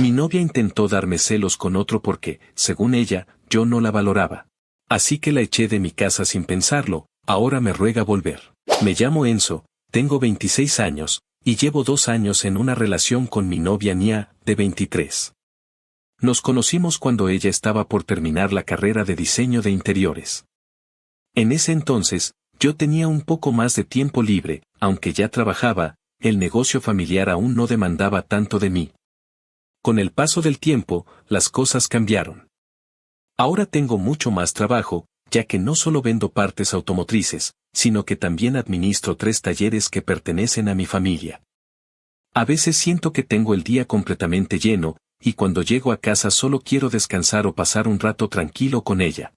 Mi novia intentó darme celos con otro porque, según ella, yo no la valoraba. Así que la eché de mi casa sin pensarlo, ahora me ruega volver. Me llamo Enzo, tengo 26 años, y llevo 2 años en una relación con mi novia Nia, de 23. Nos conocimos cuando ella estaba por terminar la carrera de diseño de interiores. En ese entonces, yo tenía un poco más de tiempo libre, aunque ya trabajaba, el negocio familiar aún no demandaba tanto de mí. Con el paso del tiempo, las cosas cambiaron. Ahora tengo mucho más trabajo, ya que no solo vendo partes automotrices, sino que también administro 3 talleres que pertenecen a mi familia. A veces siento que tengo el día completamente lleno, y cuando llego a casa solo quiero descansar o pasar un rato tranquilo con ella.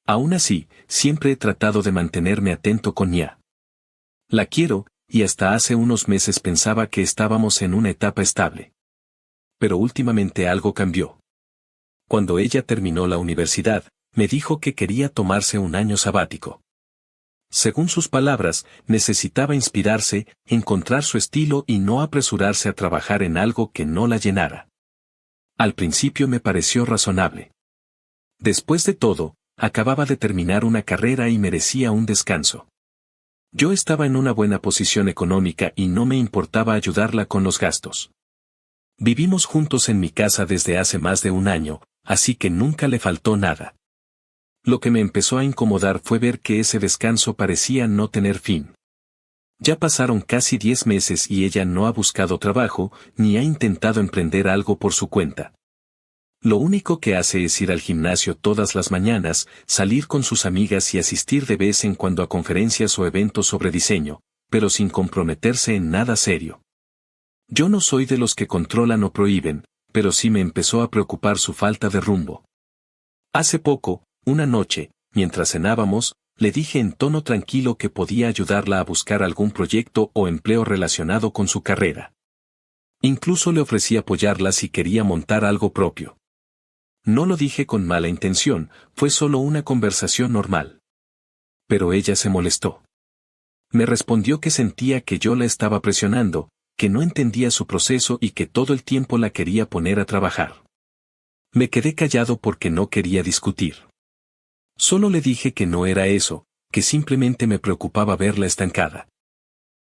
Aún así, siempre he tratado de mantenerme atento con Nia. La quiero, y hasta hace unos meses pensaba que estábamos en una etapa estable. Pero últimamente algo cambió. Cuando ella terminó la universidad, me dijo que quería tomarse un año sabático. Según sus palabras, necesitaba inspirarse, encontrar su estilo y no apresurarse a trabajar en algo que no la llenara. Al principio me pareció razonable. Después de todo, acababa de terminar una carrera y merecía un descanso. Yo estaba en una buena posición económica y no me importaba ayudarla con los gastos. Vivimos juntos en mi casa desde hace más de un año, así que nunca le faltó nada. Lo que me empezó a incomodar fue ver que ese descanso parecía no tener fin. Ya pasaron casi 10 meses y ella no ha buscado trabajo, ni ha intentado emprender algo por su cuenta. Lo único que hace es ir al gimnasio todas las mañanas, salir con sus amigas y asistir de vez en cuando a conferencias o eventos sobre diseño, pero sin comprometerse en nada serio. Yo no soy de los que controlan o prohíben, pero sí me empezó a preocupar su falta de rumbo. Hace poco, una noche, mientras cenábamos, le dije en tono tranquilo que podía ayudarla a buscar algún proyecto o empleo relacionado con su carrera. Incluso le ofrecí apoyarla si quería montar algo propio. No lo dije con mala intención, fue solo una conversación normal. Pero ella se molestó. Me respondió que sentía que yo la estaba presionando, que no entendía su proceso y que todo el tiempo la quería poner a trabajar. Me quedé callado porque no quería discutir. Solo le dije que no era eso, que simplemente me preocupaba verla estancada.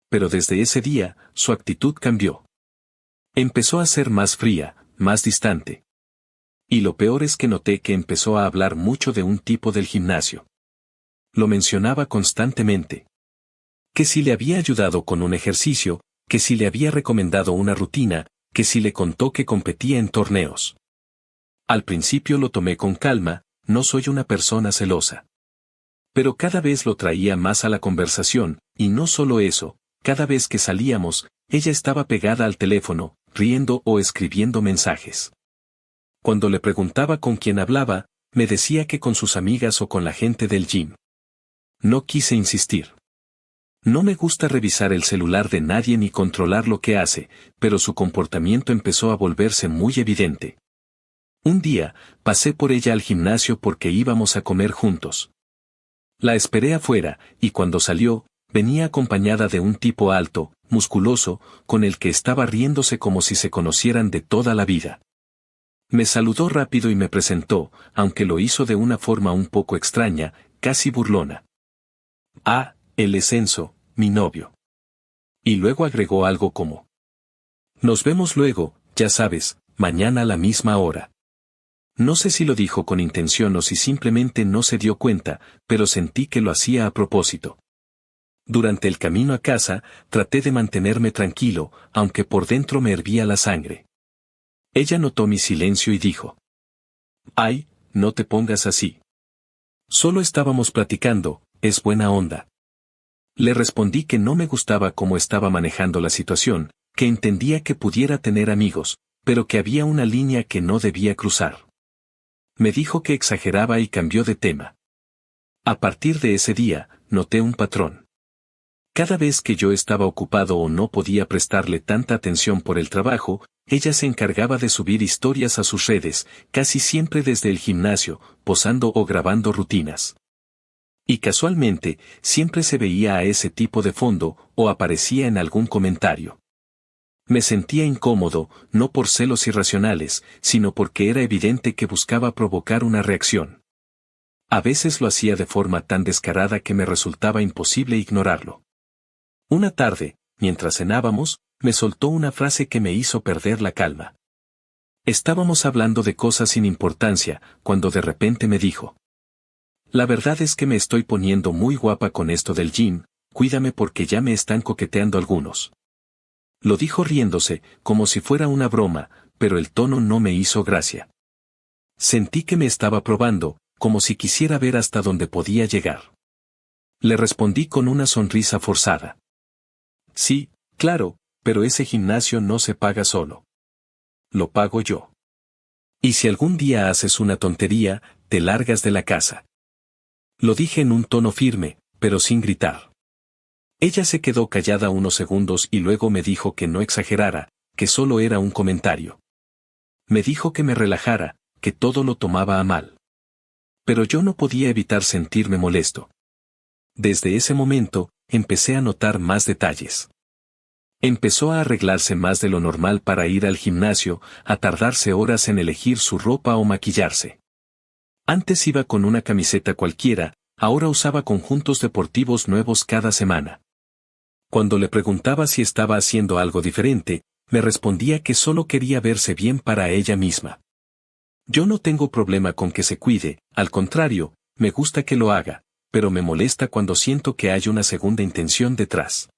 Pero desde ese día, su actitud cambió. Empezó a ser más fría, más distante. Y lo peor es que noté que empezó a hablar mucho de un tipo del gimnasio. Lo mencionaba constantemente. Que si le había ayudado con un ejercicio, que si le había recomendado una rutina, que si le contó que competía en torneos. Al principio lo tomé con calma, no soy una persona celosa. Pero cada vez lo traía más a la conversación, y no solo eso, cada vez que salíamos, ella estaba pegada al teléfono, riendo o escribiendo mensajes. Cuando le preguntaba con quién hablaba, me decía que con sus amigas o con la gente del gym. No quise insistir. No me gusta revisar el celular de nadie ni controlar lo que hace, pero su comportamiento empezó a volverse muy evidente. Un día, pasé por ella al gimnasio porque íbamos a comer juntos. La esperé afuera, y cuando salió, venía acompañada de un tipo alto, musculoso, con el que estaba riéndose como si se conocieran de toda la vida. Me saludó rápido y me presentó, aunque lo hizo de una forma un poco extraña, casi burlona. Ah, él es Enzo, mi novio. Y luego agregó algo como: nos vemos luego, ya sabes, mañana a la misma hora. No sé si lo dijo con intención o si simplemente no se dio cuenta, pero sentí que lo hacía a propósito. Durante el camino a casa, traté de mantenerme tranquilo, aunque por dentro me hervía la sangre. Ella notó mi silencio y dijo: ay, no te pongas así. Solo estábamos platicando, es buena onda. Le respondí que no me gustaba cómo estaba manejando la situación, que entendía que pudiera tener amigos, pero que había una línea que no debía cruzar. Me dijo que exageraba y cambió de tema. A partir de ese día, noté un patrón. Cada vez que yo estaba ocupado o no podía prestarle tanta atención por el trabajo, ella se encargaba de subir historias a sus redes, casi siempre desde el gimnasio, posando o grabando rutinas. Y casualmente, siempre se veía a ese tipo de fondo, o aparecía en algún comentario. Me sentía incómodo, no por celos irracionales, sino porque era evidente que buscaba provocar una reacción. A veces lo hacía de forma tan descarada que me resultaba imposible ignorarlo. Una tarde, mientras cenábamos, me soltó una frase que me hizo perder la calma. Estábamos hablando de cosas sin importancia, cuando de repente me dijo: la verdad es que me estoy poniendo muy guapa con esto del gym, cuídame porque ya me están coqueteando algunos. Lo dijo riéndose, como si fuera una broma, pero el tono no me hizo gracia. Sentí que me estaba probando, como si quisiera ver hasta dónde podía llegar. Le respondí con una sonrisa forzada. Sí, claro, pero ese gimnasio no se paga solo. Lo pago yo. Y si algún día haces una tontería, te largas de la casa. Lo dije en un tono firme, pero sin gritar. Ella se quedó callada unos segundos y luego me dijo que no exagerara, que solo era un comentario. Me dijo que me relajara, que todo lo tomaba a mal. Pero yo no podía evitar sentirme molesto. Desde ese momento, empecé a notar más detalles. Empezó a arreglarse más de lo normal para ir al gimnasio, a tardarse horas en elegir su ropa o maquillarse. Antes iba con una camiseta cualquiera, ahora usaba conjuntos deportivos nuevos cada semana. Cuando le preguntaba si estaba haciendo algo diferente, me respondía que solo quería verse bien para ella misma. Yo no tengo problema con que se cuide, al contrario, me gusta que lo haga, pero me molesta cuando siento que hay una segunda intención detrás.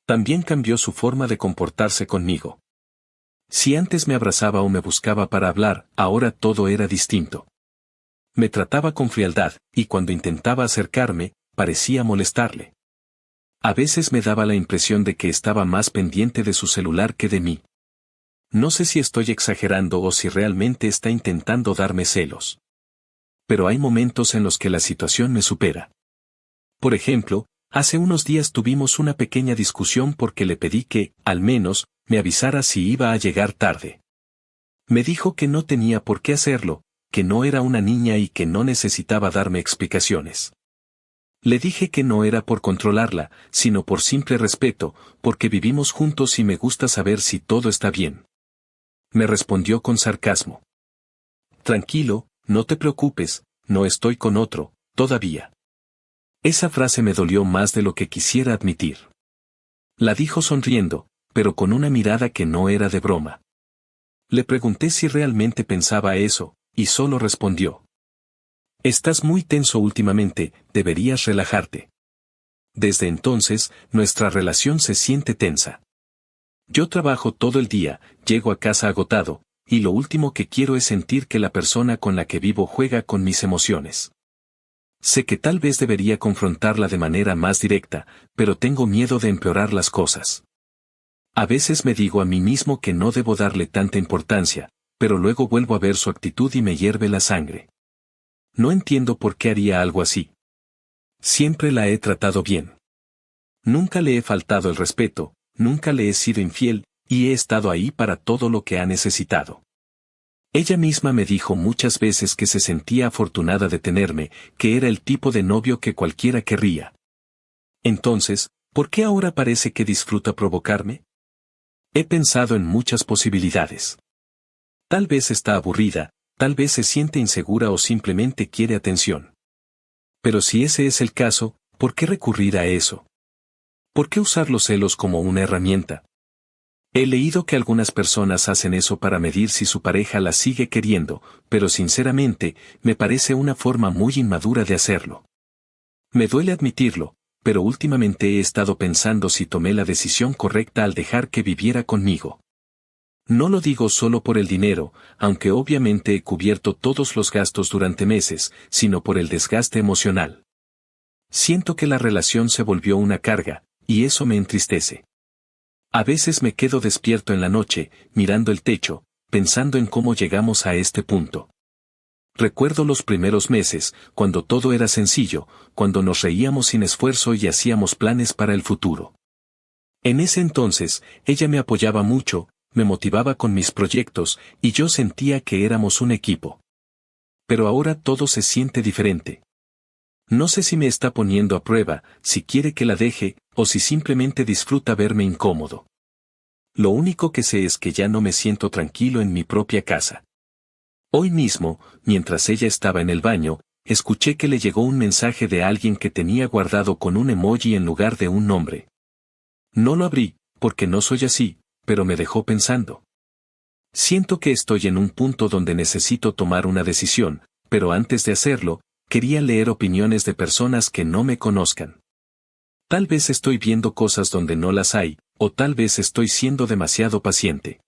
También cambió su forma de comportarse conmigo. Si antes me abrazaba o me buscaba para hablar, ahora todo era distinto. Me trataba con frialdad, y cuando intentaba acercarme, parecía molestarle. A veces me daba la impresión de que estaba más pendiente de su celular que de mí. No sé si estoy exagerando o si realmente está intentando darme celos. Pero hay momentos en los que la situación me supera. Por ejemplo, hace unos días tuvimos una pequeña discusión porque le pedí que, al menos, me avisara si iba a llegar tarde. Me dijo que no tenía por qué hacerlo, que no era una niña y que no necesitaba darme explicaciones. Le dije que no era por controlarla, sino por simple respeto, porque vivimos juntos y me gusta saber si todo está bien. Me respondió con sarcasmo. Tranquilo, no te preocupes, no estoy con otro, todavía. Esa frase me dolió más de lo que quisiera admitir. La dijo sonriendo, pero con una mirada que no era de broma. Le pregunté si realmente pensaba eso, y solo respondió: estás muy tenso últimamente, deberías relajarte. Desde entonces, nuestra relación se siente tensa. Yo trabajo todo el día, llego a casa agotado, y lo último que quiero es sentir que la persona con la que vivo juega con mis emociones. Sé que tal vez debería confrontarla de manera más directa, pero tengo miedo de empeorar las cosas. A veces me digo a mí mismo que no debo darle tanta importancia, pero luego vuelvo a ver su actitud y me hierve la sangre. No entiendo por qué haría algo así. Siempre la he tratado bien. Nunca le he faltado el respeto, nunca le he sido infiel, y he estado ahí para todo lo que ha necesitado. Ella misma me dijo muchas veces que se sentía afortunada de tenerme, que era el tipo de novio que cualquiera querría. Entonces, ¿por qué ahora parece que disfruta provocarme? He pensado en muchas posibilidades. Tal vez está aburrida, tal vez se siente insegura o simplemente quiere atención. Pero si ese es el caso, ¿por qué recurrir a eso? ¿Por qué usar los celos como una herramienta? He leído que algunas personas hacen eso para medir si su pareja la sigue queriendo, pero sinceramente, me parece una forma muy inmadura de hacerlo. Me duele admitirlo, pero últimamente he estado pensando si tomé la decisión correcta al dejar que viviera conmigo. No lo digo solo por el dinero, aunque obviamente he cubierto todos los gastos durante meses, sino por el desgaste emocional. Siento que la relación se volvió una carga, y eso me entristece. A veces me quedo despierto en la noche, mirando el techo, pensando en cómo llegamos a este punto. Recuerdo los primeros meses, cuando todo era sencillo, cuando nos reíamos sin esfuerzo y hacíamos planes para el futuro. En ese entonces, ella me apoyaba mucho, me motivaba con mis proyectos, y yo sentía que éramos un equipo. Pero ahora todo se siente diferente. No sé si me está poniendo a prueba, si quiere que la deje, o si simplemente disfruta verme incómodo. Lo único que sé es que ya no me siento tranquilo en mi propia casa. Hoy mismo, mientras ella estaba en el baño, escuché que le llegó un mensaje de alguien que tenía guardado con un emoji en lugar de un nombre. No lo abrí, porque no soy así, pero me dejó pensando. Siento que estoy en un punto donde necesito tomar una decisión, pero antes de hacerlo, quería leer opiniones de personas que no me conozcan. Tal vez estoy viendo cosas donde no las hay, o tal vez estoy siendo demasiado paciente.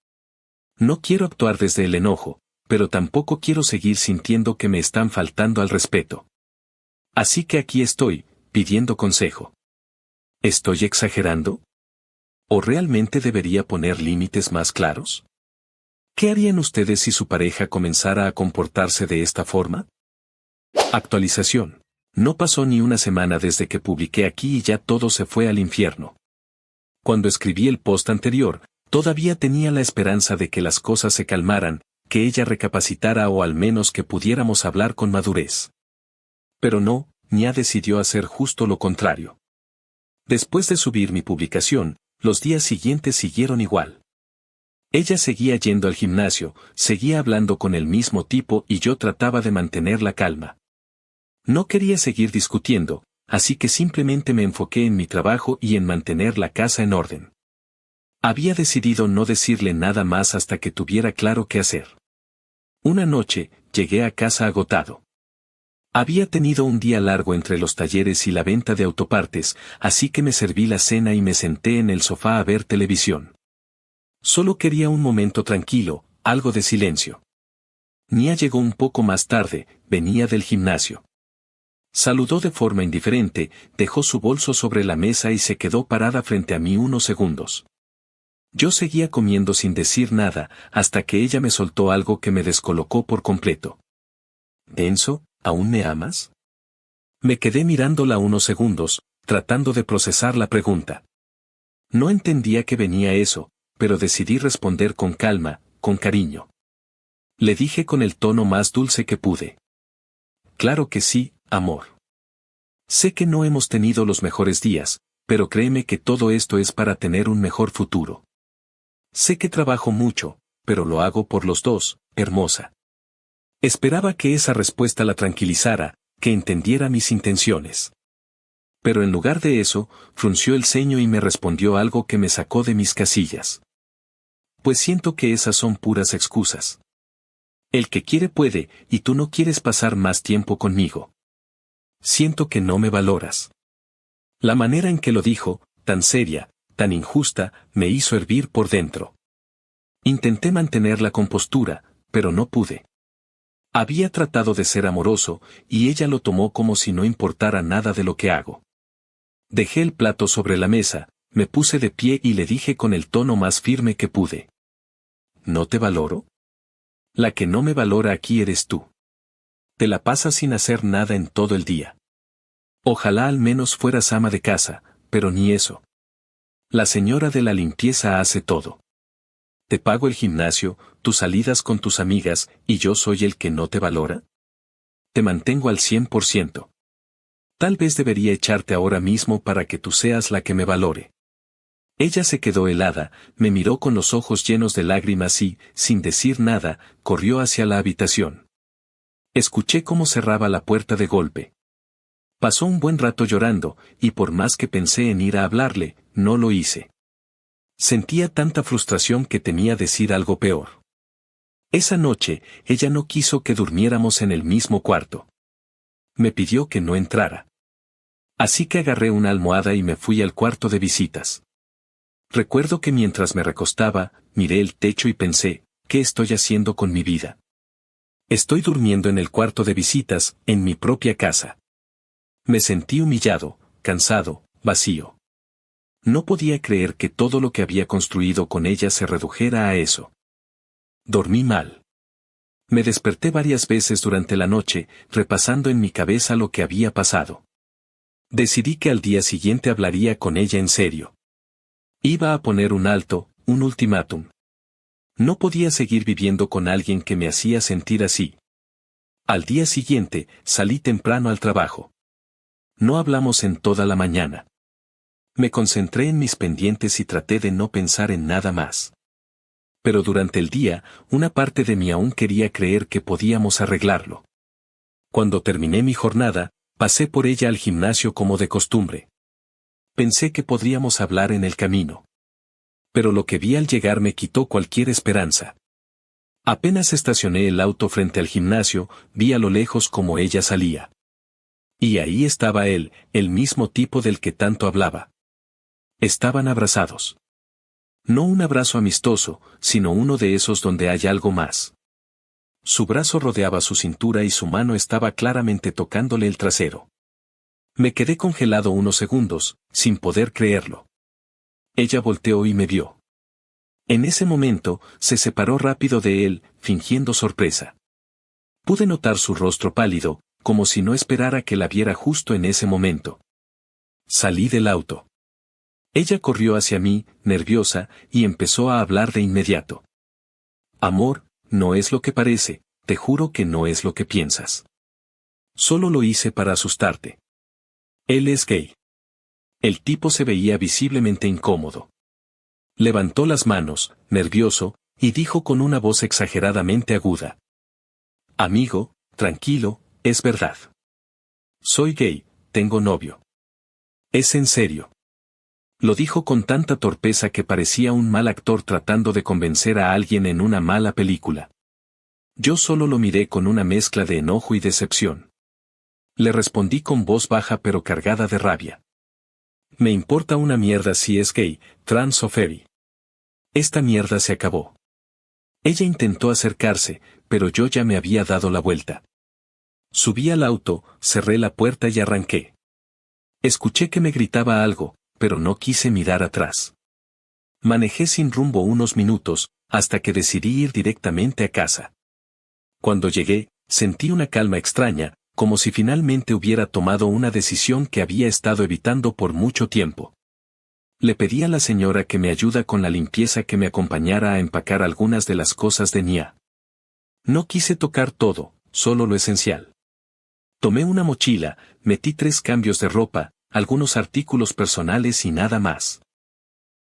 No quiero actuar desde el enojo, pero tampoco quiero seguir sintiendo que me están faltando al respeto. Así que aquí estoy, pidiendo consejo. ¿Estoy exagerando? ¿O realmente debería poner límites más claros? ¿Qué harían ustedes si su pareja comenzara a comportarse de esta forma? Actualización. No pasó ni una semana desde que publiqué aquí y ya todo se fue al infierno. Cuando escribí el post anterior, todavía tenía la esperanza de que las cosas se calmaran, que ella recapacitara o al menos que pudiéramos hablar con madurez. Pero no, Nia decidió hacer justo lo contrario. Después de subir mi publicación, los días siguientes siguieron igual. Ella seguía yendo al gimnasio, seguía hablando con el mismo tipo y yo trataba de mantener la calma. No quería seguir discutiendo, así que simplemente me enfoqué en mi trabajo y en mantener la casa en orden. Había decidido no decirle nada más hasta que tuviera claro qué hacer. Una noche, llegué a casa agotado. Había tenido un día largo entre los talleres y la venta de autopartes, así que me serví la cena y me senté en el sofá a ver televisión. Solo quería un momento tranquilo, algo de silencio. Nia llegó un poco más tarde, venía del gimnasio. Saludó de forma indiferente, dejó su bolso sobre la mesa y se quedó parada frente a mí unos segundos. Yo seguía comiendo sin decir nada, hasta que ella me soltó algo que me descolocó por completo. «Enzo, ¿aún me amas?» Me quedé mirándola unos segundos, tratando de procesar la pregunta. No entendía que venía eso, pero decidí responder con calma, con cariño. Le dije con el tono más dulce que pude. «Claro que sí, amor. Sé que no hemos tenido los mejores días, pero créeme que todo esto es para tener un mejor futuro. Sé que trabajo mucho, pero lo hago por los dos, hermosa». Esperaba que esa respuesta la tranquilizara, que entendiera mis intenciones. Pero en lugar de eso, frunció el ceño y me respondió algo que me sacó de mis casillas. «Pues siento que esas son puras excusas. El que quiere puede, y tú no quieres pasar más tiempo conmigo. Siento que no me valoras». La manera en que lo dijo, tan seria, tan injusta, me hizo hervir por dentro. Intenté mantener la compostura, pero no pude. Había tratado de ser amoroso, y ella lo tomó como si no importara nada de lo que hago. Dejé el plato sobre la mesa, me puse de pie y le dije con el tono más firme que pude. ¿No te valoro? La que no me valora aquí eres tú. Te la pasas sin hacer nada en todo el día. Ojalá al menos fueras ama de casa, pero ni eso. La señora de la limpieza hace todo. Te pago el gimnasio, tus salidas con tus amigas, ¿y yo soy el que no te valora? Te mantengo al 100%. Tal vez debería echarte ahora mismo para que tú seas la que me valore. Ella se quedó helada, me miró con los ojos llenos de lágrimas y, sin decir nada, corrió hacia la habitación. Escuché cómo cerraba la puerta de golpe. Pasó un buen rato llorando, y por más que pensé en ir a hablarle, no lo hice. Sentía tanta frustración que temía decir algo peor. Esa noche, ella no quiso que durmiéramos en el mismo cuarto. Me pidió que no entrara. Así que agarré una almohada y me fui al cuarto de visitas. Recuerdo que mientras me recostaba, miré el techo y pensé, ¿qué estoy haciendo con mi vida? Estoy durmiendo en el cuarto de visitas, en mi propia casa. Me sentí humillado, cansado, vacío. No podía creer que todo lo que había construido con ella se redujera a eso. Dormí mal. Me desperté varias veces durante la noche, repasando en mi cabeza lo que había pasado. Decidí que al día siguiente hablaría con ella en serio. Iba a poner un alto, un ultimátum. No podía seguir viviendo con alguien que me hacía sentir así. Al día siguiente, salí temprano al trabajo. No hablamos en toda la mañana. Me concentré en mis pendientes y traté de no pensar en nada más. Pero durante el día, una parte de mí aún quería creer que podíamos arreglarlo. Cuando terminé mi jornada, pasé por ella al gimnasio como de costumbre. Pensé que podríamos hablar en el camino. Pero lo que vi al llegar me quitó cualquier esperanza. Apenas estacioné el auto frente al gimnasio, vi a lo lejos como ella salía. Y ahí estaba él, el mismo tipo del que tanto hablaba. Estaban abrazados. No un abrazo amistoso, sino uno de esos donde hay algo más. Su brazo rodeaba su cintura y su mano estaba claramente tocándole el trasero. Me quedé congelado unos segundos, sin poder creerlo. Ella volteó y me vio. En ese momento, se separó rápido de él, fingiendo sorpresa. Pude notar su rostro pálido, como si no esperara que la viera justo en ese momento. Salí del auto. Ella corrió hacia mí, nerviosa, y empezó a hablar de inmediato. Amor, no es lo que parece, te juro que no es lo que piensas. Solo lo hice para asustarte. Él es gay. El tipo se veía visiblemente incómodo. Levantó las manos, nervioso, y dijo con una voz exageradamente aguda. Amigo, tranquilo, es verdad. Soy gay, tengo novio. Es en serio. Lo dijo con tanta torpeza que parecía un mal actor tratando de convencer a alguien en una mala película. Yo solo lo miré con una mezcla de enojo y decepción. Le respondí con voz baja pero cargada de rabia. Me importa una mierda si es gay, trans o furry. Esta mierda se acabó. Ella intentó acercarse, pero yo ya me había dado la vuelta. Subí al auto, cerré la puerta y arranqué. Escuché que me gritaba algo, pero no quise mirar atrás. Manejé sin rumbo unos minutos, hasta que decidí ir directamente a casa. Cuando llegué, sentí una calma extraña, como si finalmente hubiera tomado una decisión que había estado evitando por mucho tiempo. Le pedí a la señora que me ayuda con la limpieza que me acompañara a empacar algunas de las cosas de Nia. No quise tocar todo, solo lo esencial. Tomé una mochila, metí 3 cambios de ropa, algunos artículos personales y nada más.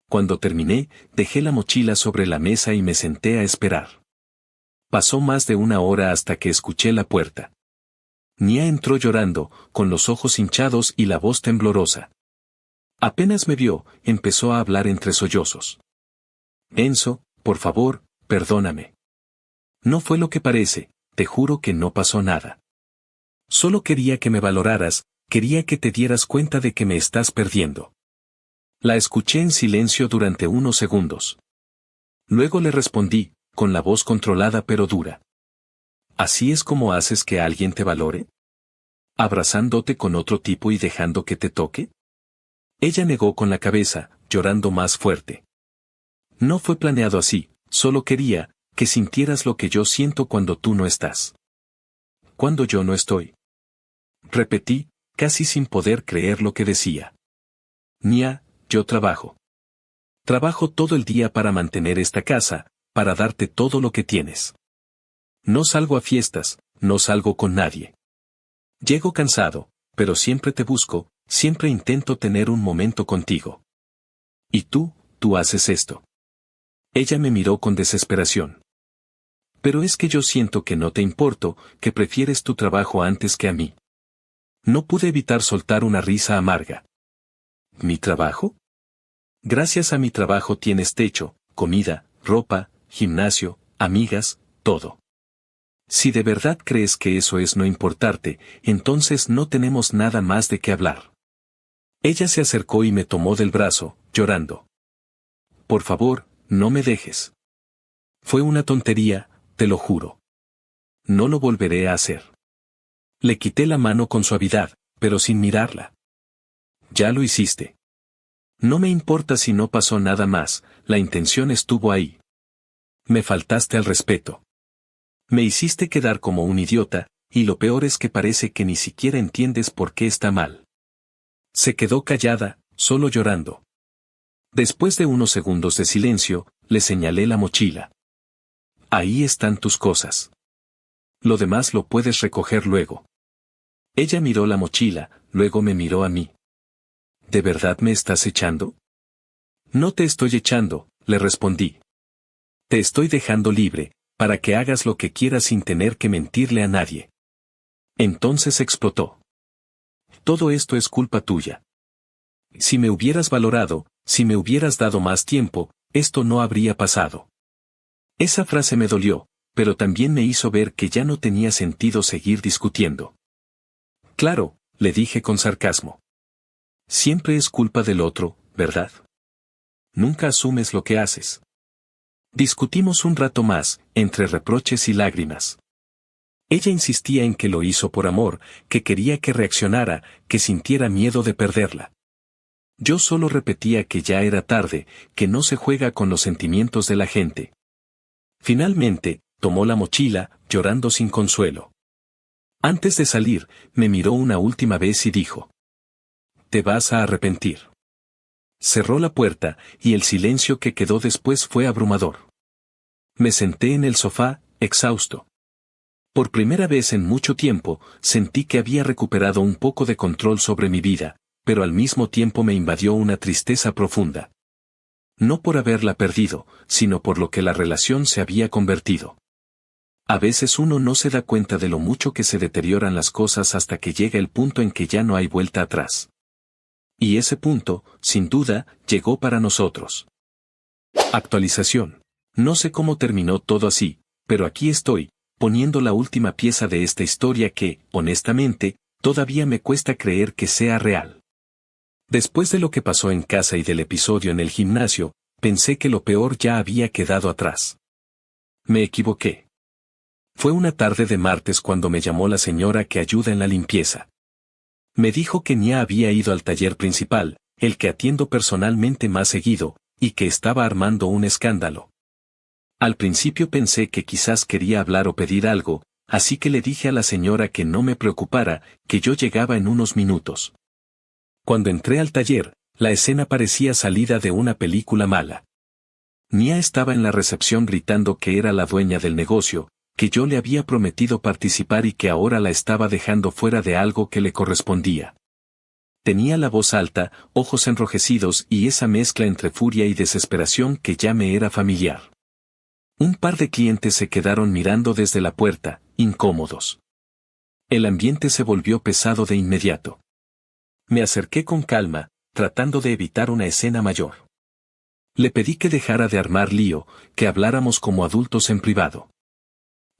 Cuando terminé, dejé la mochila sobre la mesa y me senté a esperar. Pasó más de 1 hora hasta que escuché la puerta. Nia entró llorando, con los ojos hinchados y la voz temblorosa. Apenas me vio, empezó a hablar entre sollozos. Enzo, por favor, perdóname. No fue lo que parece, te juro que no pasó nada. Solo quería que me valoraras, quería que te dieras cuenta de que me estás perdiendo. La escuché en silencio durante unos segundos. Luego le respondí, con la voz controlada pero dura. ¿Así es como haces que alguien te valore? ¿Abrazándote con otro tipo y dejando que te toque? Ella negó con la cabeza, llorando más fuerte. No fue planeado así, solo quería que sintieras lo que yo siento cuando tú no estás. Cuando yo no estoy. Repetí, casi sin poder creer lo que decía. Nia, yo trabajo. Trabajo todo el día para mantener esta casa, para darte todo lo que tienes. No salgo a fiestas, no salgo con nadie. Llego cansado, pero siempre te busco, siempre intento tener un momento contigo. Y tú haces esto. Ella me miró con desesperación. Pero es que yo siento que no te importo, que prefieres tu trabajo antes que a mí. No pude evitar soltar una risa amarga. ¿Mi trabajo? Gracias a mi trabajo tienes techo, comida, ropa, gimnasio, amigas, todo. Si de verdad crees que eso es no importarte, entonces no tenemos nada más de qué hablar. Ella se acercó y me tomó del brazo, llorando. Por favor, no me dejes. Fue una tontería, te lo juro. No lo volveré a hacer. Le quité la mano con suavidad, pero sin mirarla. Ya lo hiciste. No me importa si no pasó nada más, la intención estuvo ahí. Me faltaste al respeto. Me hiciste quedar como un idiota, y lo peor es que parece que ni siquiera entiendes por qué está mal. Se quedó callada, solo llorando. Después de unos segundos de silencio, le señalé la mochila. Ahí están tus cosas. Lo demás lo puedes recoger luego. Ella miró la mochila, luego me miró a mí. ¿de verdad me estás echando? No te estoy echando, le respondí. Te estoy dejando libre, para que hagas lo que quieras sin tener que mentirle a nadie. Entonces explotó. Todo esto es culpa tuya. Si me hubieras valorado, si me hubieras dado más tiempo, esto no habría pasado. Esa frase me dolió, pero también me hizo ver que ya no tenía sentido seguir discutiendo. Claro, le dije con sarcasmo. Siempre es culpa del otro, ¿verdad? Nunca asumes lo que haces. Discutimos un rato más, entre reproches y lágrimas. Ella insistía en que lo hizo por amor, que quería que reaccionara, que sintiera miedo de perderla. Yo solo repetía que ya era tarde, que no se juega con los sentimientos de la gente. Finalmente, tomó la mochila, llorando sin consuelo. Antes de salir, me miró una última vez y dijo: «Te vas a arrepentir». Cerró la puerta, y el silencio que quedó después fue abrumador. Me senté en el sofá, exhausto. Por primera vez en mucho tiempo, sentí que había recuperado un poco de control sobre mi vida, pero al mismo tiempo me invadió una tristeza profunda. No por haberla perdido, sino por lo que la relación se había convertido. A veces uno no se da cuenta de lo mucho que se deterioran las cosas hasta que llega el punto en que ya no hay vuelta atrás. Y ese punto, sin duda, llegó para nosotros. Actualización. No sé cómo terminó todo así, pero aquí estoy, poniendo la última pieza de esta historia que, honestamente, todavía me cuesta creer que sea real. Después de lo que pasó en casa y del episodio en el gimnasio, pensé que lo peor ya había quedado atrás. Me equivoqué. Fue una tarde de martes cuando me llamó la señora que ayuda en la limpieza. Me dijo que Nia había ido al taller principal, el que atiendo personalmente más seguido, y que estaba armando un escándalo. Al principio pensé que quizás quería hablar o pedir algo, así que le dije a la señora que no me preocupara, que yo llegaba en unos minutos. Cuando entré al taller, la escena parecía salida de una película mala. Nia estaba en la recepción gritando que era la dueña del negocio, que yo le había prometido participar y que ahora la estaba dejando fuera de algo que le correspondía. Tenía la voz alta, ojos enrojecidos y esa mezcla entre furia y desesperación que ya me era familiar. Un par de clientes se quedaron mirando desde la puerta, incómodos. El ambiente se volvió pesado de inmediato. Me acerqué con calma, tratando de evitar una escena mayor. Le pedí que dejara de armar lío, que habláramos como adultos en privado.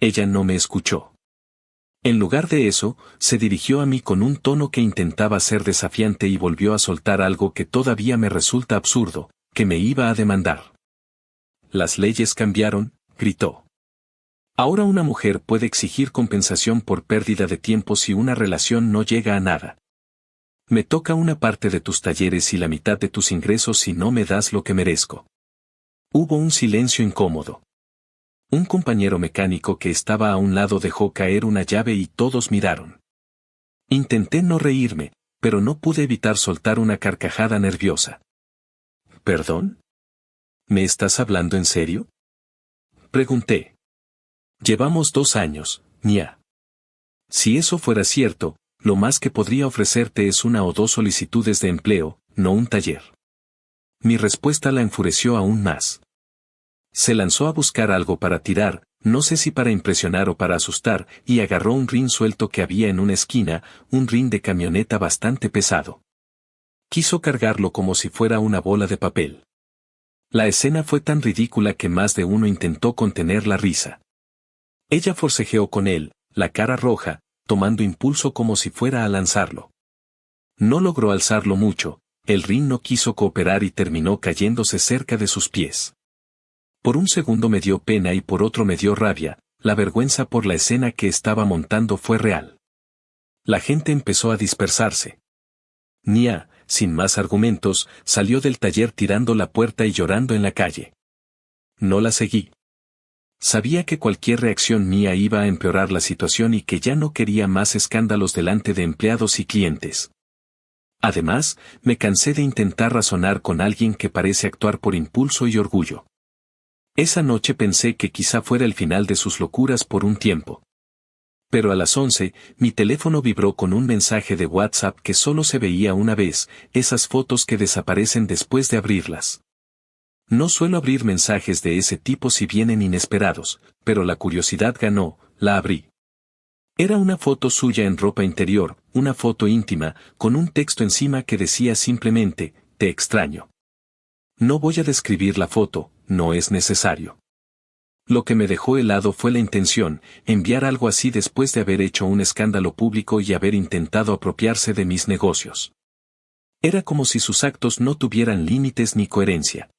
Ella no me escuchó. En lugar de eso, se dirigió a mí con un tono que intentaba ser desafiante y volvió a soltar algo que todavía me resulta absurdo, que me iba a demandar. Las leyes cambiaron, gritó. Ahora una mujer puede exigir compensación por pérdida de tiempo si una relación no llega a nada. Me toca una parte de tus talleres y la mitad de tus ingresos si no me das lo que merezco. Hubo un silencio incómodo. Un compañero mecánico que estaba a un lado dejó caer una llave y todos miraron. Intenté no reírme, pero no pude evitar soltar una carcajada nerviosa. ¿Perdón? ¿Me estás hablando en serio? Pregunté. Llevamos 2 años, Nia. Si eso fuera cierto, lo más que podría ofrecerte es 1 o 2 solicitudes de empleo, no un taller. Mi respuesta la enfureció aún más. Se lanzó a buscar algo para tirar, no sé si para impresionar o para asustar, y agarró un rin suelto que había en una esquina, un rin de camioneta bastante pesado. Quiso cargarlo como si fuera una bola de papel. La escena fue tan ridícula que más de uno intentó contener la risa. Ella forcejeó con él, la cara roja, tomando impulso como si fuera a lanzarlo. No logró alzarlo mucho, el rin no quiso cooperar y terminó cayéndose cerca de sus pies. Por un segundo me dio pena y por otro me dio rabia, la vergüenza por la escena que estaba montando fue real. La gente empezó a dispersarse. Nia, sin más argumentos, salió del taller tirando la puerta y llorando en la calle. No la seguí. Sabía que cualquier reacción mía iba a empeorar la situación y que ya no quería más escándalos delante de empleados y clientes. Además, me cansé de intentar razonar con alguien que parece actuar por impulso y orgullo. Esa noche pensé que quizá fuera el final de sus locuras por un tiempo. Pero a las 11, mi teléfono vibró con un mensaje de WhatsApp que solo se veía una vez, esas fotos que desaparecen después de abrirlas. No suelo abrir mensajes de ese tipo si vienen inesperados, pero la curiosidad ganó, la abrí. Era una foto suya en ropa interior, una foto íntima, con un texto encima que decía simplemente, te extraño. No voy a describir la foto, no es necesario. Lo que me dejó helado fue la intención, enviar algo así después de haber hecho un escándalo público y haber intentado apropiarse de mis negocios. Era como si sus actos no tuvieran límites ni coherencia.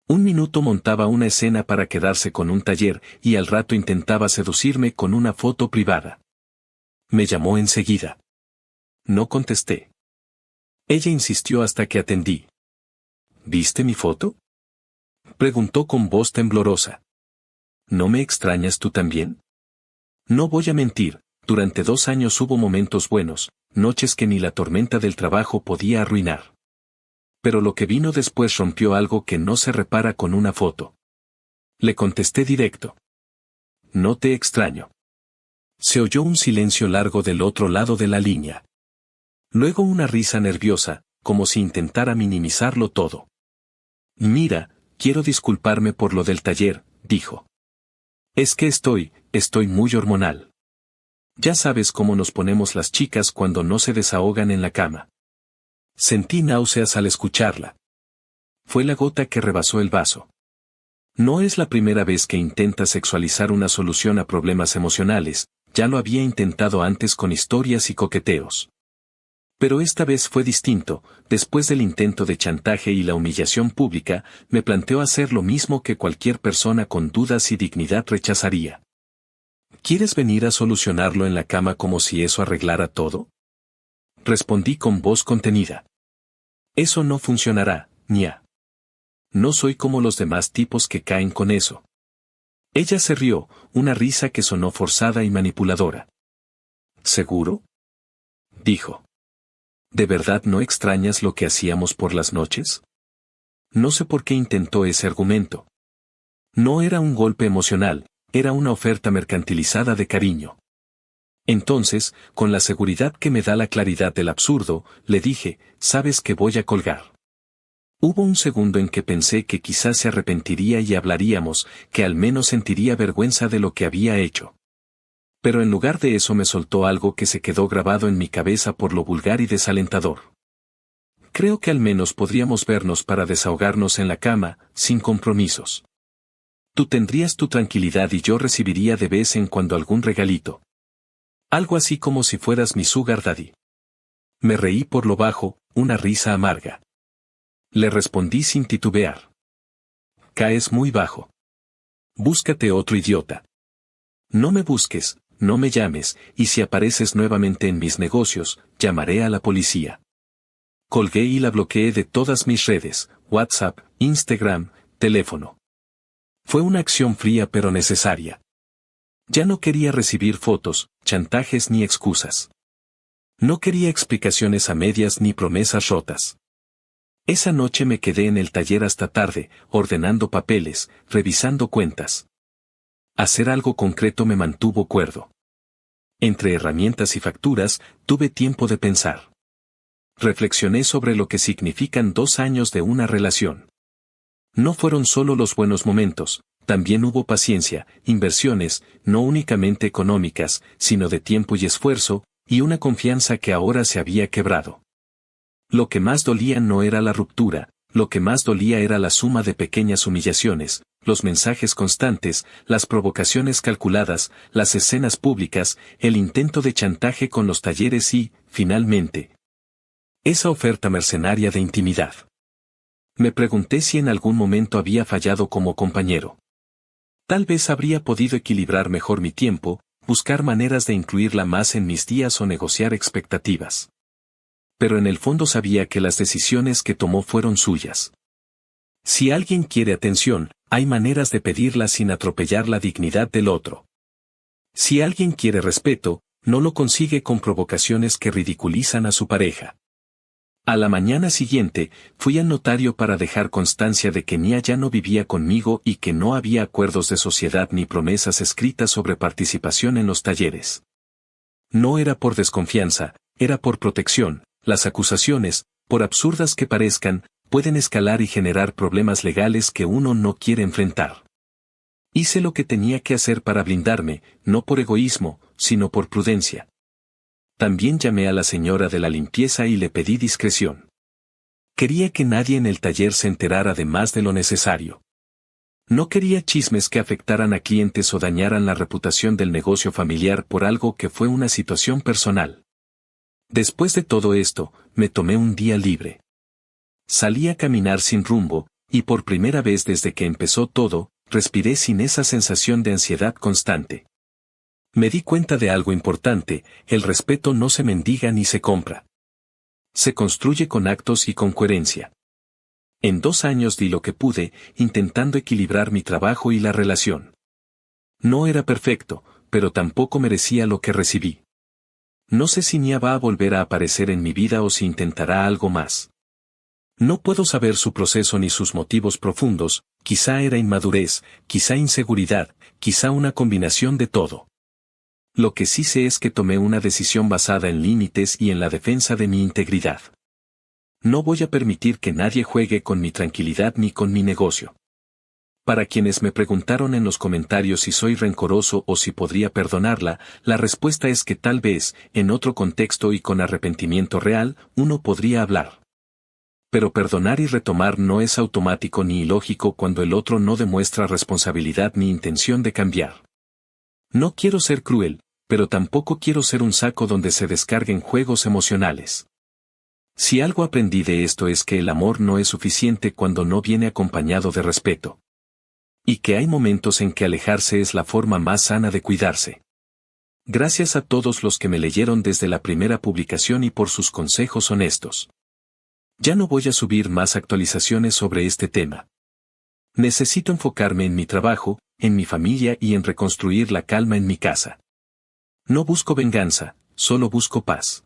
Un minuto montaba una escena para quedarse con un taller y al rato intentaba seducirme con una foto privada. Me llamó enseguida. No contesté. Ella insistió hasta que atendí. ¿Viste mi foto?, preguntó con voz temblorosa. ¿No me extrañas tú también? No voy a mentir, durante 2 años hubo momentos buenos, noches que ni la tormenta del trabajo podía arruinar. Pero lo que vino después rompió algo que no se repara con una foto. Le contesté directo. No te extraño. Se oyó un silencio largo del otro lado de la línea. Luego una risa nerviosa, como si intentara minimizarlo todo. Mira, quiero disculparme por lo del taller, dijo. Es que estoy muy hormonal. Ya sabes cómo nos ponemos las chicas cuando no se desahogan en la cama. Sentí náuseas al escucharla. Fue la gota que rebasó el vaso. No es la primera vez que intenta sexualizar una solución a problemas emocionales, ya lo había intentado antes con historias y coqueteos. Pero esta vez fue distinto, después del intento de chantaje y la humillación pública, me planteó hacer lo mismo que cualquier persona con dudas y dignidad rechazaría. ¿Quieres venir a solucionarlo en la cama como si eso arreglara todo?, respondí con voz contenida. Eso no funcionará, ña. No soy como los demás tipos que caen con eso. Ella se rió, una risa que sonó forzada y manipuladora. ¿Seguro?, dijo. ¿De verdad no extrañas lo que hacíamos por las noches? No sé por qué intentó ese argumento. No era un golpe emocional, era una oferta mercantilizada de cariño. Entonces, con la seguridad que me da la claridad del absurdo, le dije, sabes que voy a colgar. Hubo un segundo en que pensé que quizás se arrepentiría y hablaríamos, que al menos sentiría vergüenza de lo que había hecho. Pero en lugar de eso me soltó algo que se quedó grabado en mi cabeza por lo vulgar y desalentador. Creo que al menos podríamos vernos para desahogarnos en la cama, sin compromisos. Tú tendrías tu tranquilidad y yo recibiría de vez en cuando algún regalito. Algo así como si fueras mi sugar daddy. Me reí por lo bajo, una risa amarga. Le respondí sin titubear. Caes muy bajo. Búscate otro idiota. No me busques, no me llames, y si apareces nuevamente en mis negocios, llamaré a la policía. Colgué y la bloqueé de todas mis redes, WhatsApp, Instagram, teléfono. Fue una acción fría pero necesaria. Ya no quería recibir fotos, chantajes ni excusas. No quería explicaciones a medias ni promesas rotas. Esa noche me quedé en el taller hasta tarde, ordenando papeles, revisando cuentas. Hacer algo concreto me mantuvo cuerdo. Entre herramientas y facturas, tuve tiempo de pensar. Reflexioné sobre lo que significan 2 años de una relación. No fueron solo los buenos momentos, también hubo paciencia, inversiones, no únicamente económicas, sino de tiempo y esfuerzo, y una confianza que ahora se había quebrado. Lo que más dolía no era la ruptura, lo que más dolía era la suma de pequeñas humillaciones, los mensajes constantes, las provocaciones calculadas, las escenas públicas, el intento de chantaje con los talleres y, finalmente, esa oferta mercenaria de intimidad. Me pregunté si en algún momento había fallado como compañero. Tal vez habría podido equilibrar mejor mi tiempo, buscar maneras de incluirla más en mis días o negociar expectativas. Pero en el fondo sabía que las decisiones que tomó fueron suyas. Si alguien quiere atención, hay maneras de pedirla sin atropellar la dignidad del otro. Si alguien quiere respeto, no lo consigue con provocaciones que ridiculizan a su pareja. A la mañana siguiente, fui al notario para dejar constancia de que Nia ya no vivía conmigo y que no había acuerdos de sociedad ni promesas escritas sobre participación en los talleres. No era por desconfianza, era por protección. Las acusaciones, por absurdas que parezcan, pueden escalar y generar problemas legales que uno no quiere enfrentar. Hice lo que tenía que hacer para blindarme, no por egoísmo, sino por prudencia. También llamé a la señora de la limpieza y le pedí discreción. Quería que nadie en el taller se enterara de más de lo necesario. No quería chismes que afectaran a clientes o dañaran la reputación del negocio familiar por algo que fue una situación personal. Después de todo esto, me tomé un día libre. Salí a caminar sin rumbo, y por primera vez desde que empezó todo, respiré sin esa sensación de ansiedad constante. Me di cuenta de algo importante: el respeto no se mendiga ni se compra. Se construye con actos y con coherencia. En 2 años di lo que pude, intentando equilibrar mi trabajo y la relación. No era perfecto, pero tampoco merecía lo que recibí. No sé si Nia va a volver a aparecer en mi vida o si intentará algo más. No puedo saber su proceso ni sus motivos profundos, quizá era inmadurez, quizá inseguridad, quizá una combinación de todo. Lo que sí sé es que tomé una decisión basada en límites y en la defensa de mi integridad. No voy a permitir que nadie juegue con mi tranquilidad ni con mi negocio. Para quienes me preguntaron en los comentarios si soy rencoroso o si podría perdonarla, la respuesta es que tal vez, en otro contexto y con arrepentimiento real, uno podría hablar. Pero perdonar y retomar no es automático ni ilógico cuando el otro no demuestra responsabilidad ni intención de cambiar. No quiero ser cruel, pero tampoco quiero ser un saco donde se descarguen juegos emocionales. Si algo aprendí de esto es que el amor no es suficiente cuando no viene acompañado de respeto. Y que hay momentos en que alejarse es la forma más sana de cuidarse. Gracias a todos los que me leyeron desde la primera publicación y por sus consejos honestos. Ya no voy a subir más actualizaciones sobre este tema. Necesito enfocarme en mi trabajo, en mi familia y en reconstruir la calma en mi casa. No busco venganza, solo busco paz.